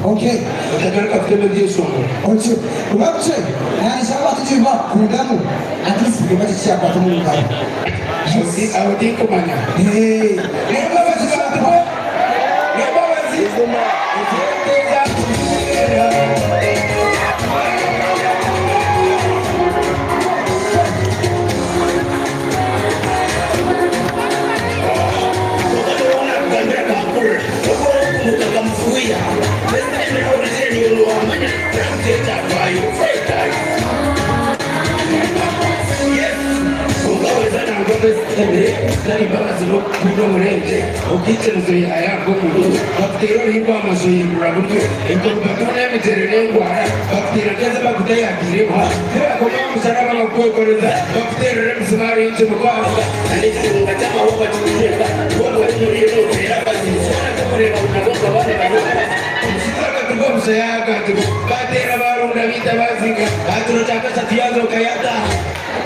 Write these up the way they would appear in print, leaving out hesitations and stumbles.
Okay. Dari bawah seluk gunung renje, oke cenderung ayam bumbu. Bakteri riba masuk ibu rambut, ikut batunya menjadi warna. Bakteri kita sebab budaya kiri mah. Aku mau misalnya kalau kau kerja, bakteri rem semari itu bukan. Nanti kita baca mau baca ini, gua baca ini itu berapa sih? Soalnya kemarin aku nak bawa bawa. Sekarang ketemu saya kata, bakteri baru dah minta balik. Atur cakap setia tu kayak dah.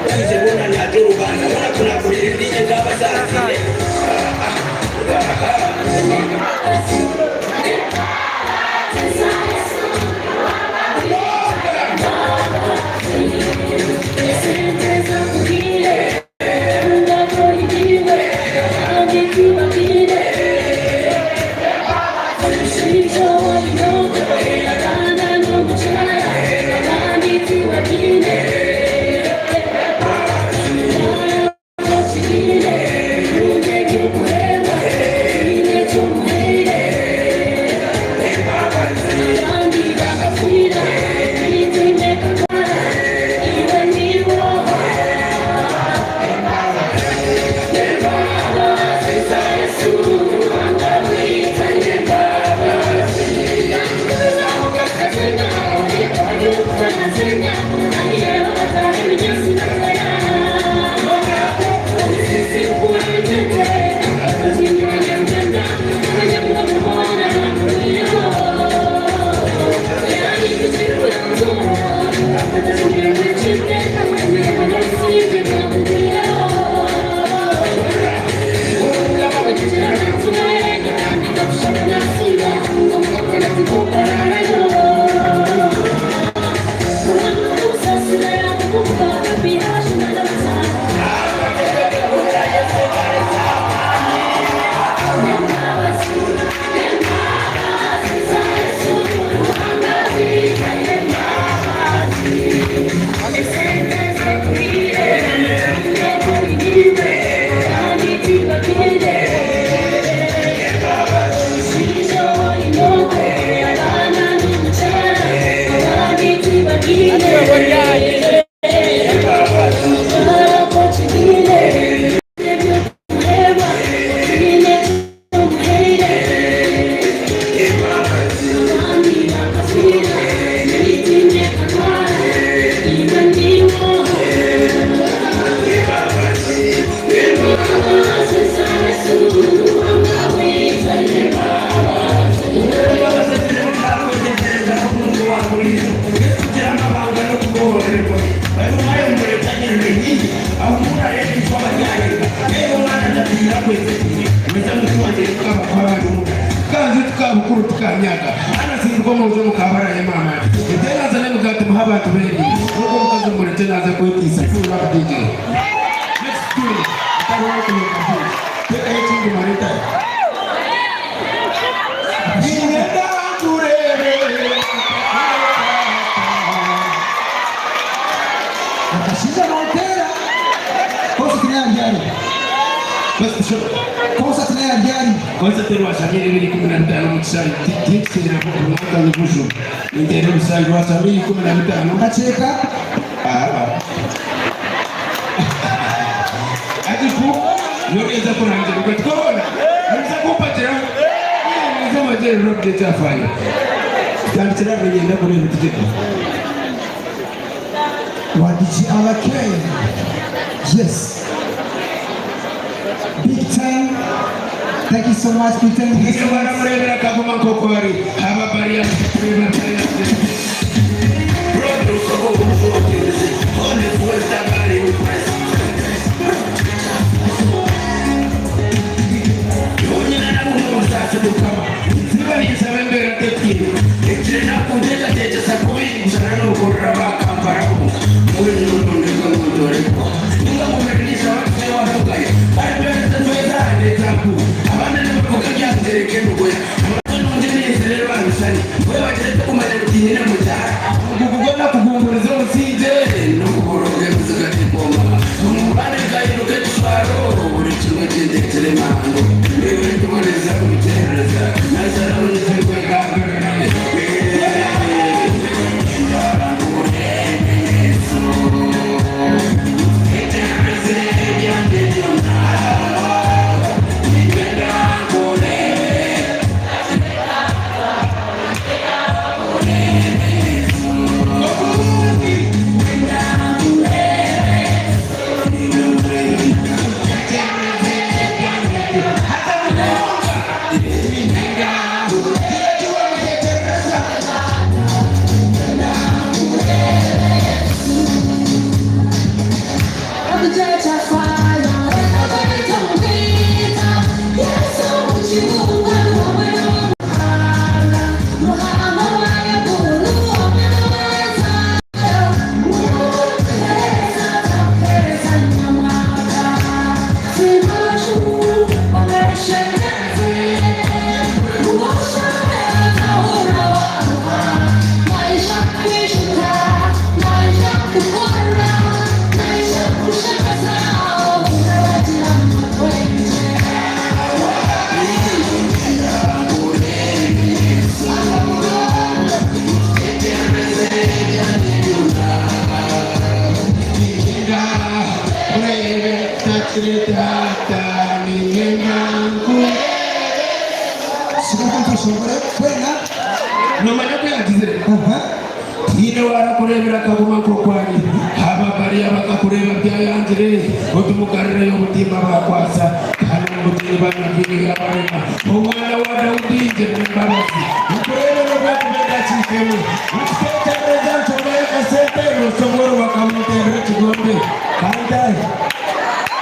Sebulan lagi ubah, nak nak berdiri di jalan besar. mukuru tukanyaga ana singo mu zo mukabara ya mama tena zane mugati mahaba tubeli uko mkazo muri tena za kuitisa kwa DJ let's do it tawo ko ko teka hichi marita Inenda kurere Akashinda Montera Kosa kinyanjani Kosa kinyanjani Kosa terwa shamiri wili 15 mtisari Tiksi na mwaka nivushu Nintendo mtisari wa shamiri 15 Kacheka Ajifu Yogeza kuna mjeni kwa tukona Nisa kupatira Nisa majeri rock data fire Kantira mwenye ndako ni mtiteka Wadiji Alake Yes Big time. Thank you so much, Big time.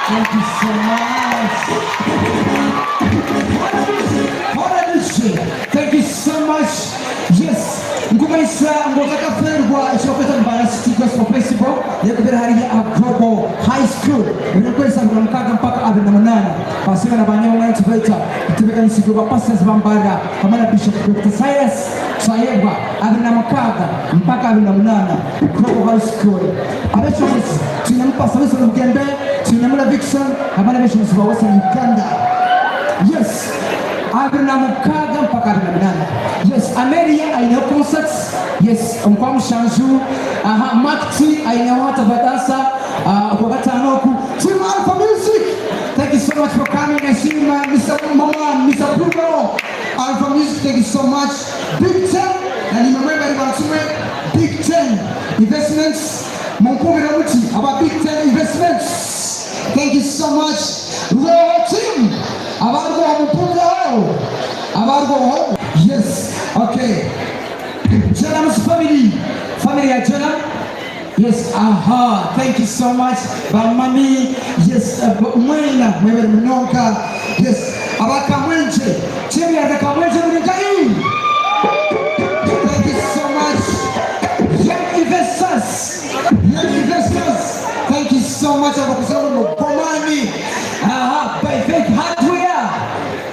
Thank you so much. Thank you so much. Yes. Ngumaisa ngotaka ferwa ishoketa mbarasi gospel festival yakubera hari ya Global High School binakwesa ngramkaga mpaka 28 basika na banyo mwana tubeta tubeka nisigo bapastors bambara kamana Bishop Dr. Cyrus Sayeba abinamakaga mpaka 28 Global High School abechons tunampa sawisa mgembe tunamula Vixen kamana bishop wa Western Uganda. Yes. Abinamukaga mpaka 28. Yes, Ameria aina concerts. Yes, Mkwamu Shanju. Mark T aina wata badasa. Kwa katanoku. Team Alpha Music. Thank you so much for coming. I see you, man. Mr. Mama, Mr. Bruno. Alpha Music, thank you so much. Big Ten. And you remember about Big Ten Investments. Monkobe Ramuti. About Big Ten Investments. Thank you so much. Royal Team. Abargo. Yes. Okay. Jonam's family ya Jonam. Yes. Aha. Thank you so much. Mami. Yes. Mwena. Mwewe mnoka. Yes. abakamwenje chini ya kamwenje mnikai. Thank you so much young investors, thank you so much abakusema mkomani by Fake Hardware.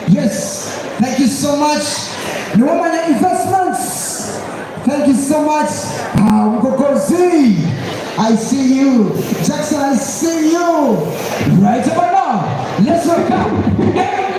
Yes, thank you so much Nwamanya Investments, thank you so much Mkokozi, I see you. Jackson, I see you. Right about now, let's welcome